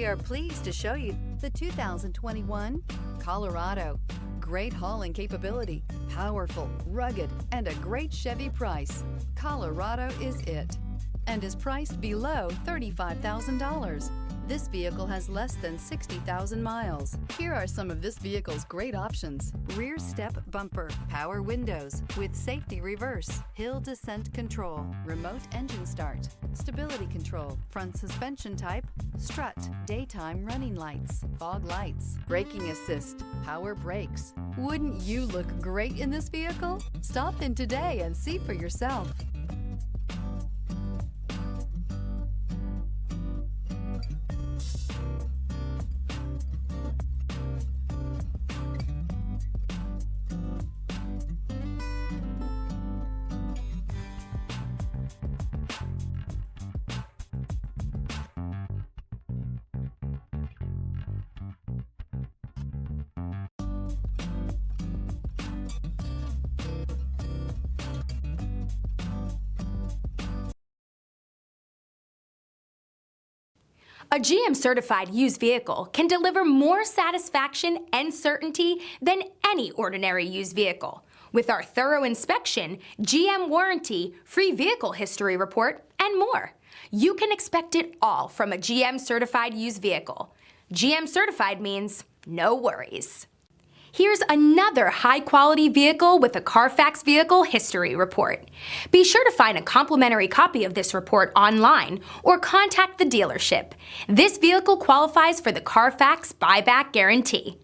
We are pleased to show you the 2021 Colorado. Great hauling capability, powerful, rugged, and a great Chevy price. Colorado is it, and is priced below $35,000. This vehicle has less than 60,000 miles. Here are some of this vehicle's great options: rear step bumper, power windows with safety reverse, hill descent control, remote engine start, stability control, front suspension type, strut, daytime running lights, fog lights, braking assist, power brakes. Wouldn't you look great in this vehicle? Stop in today and see for yourself. A GM-certified used vehicle can deliver more satisfaction and certainty than any ordinary used vehicle. With our thorough inspection, GM warranty, free vehicle history report, and more. You can expect it all from a GM-certified used vehicle. GM-certified means no worries. Here's another high-quality vehicle with a Carfax Vehicle History Report. Be sure to find a complimentary copy of this report online or contact the dealership. This vehicle qualifies for the Carfax Buyback Guarantee.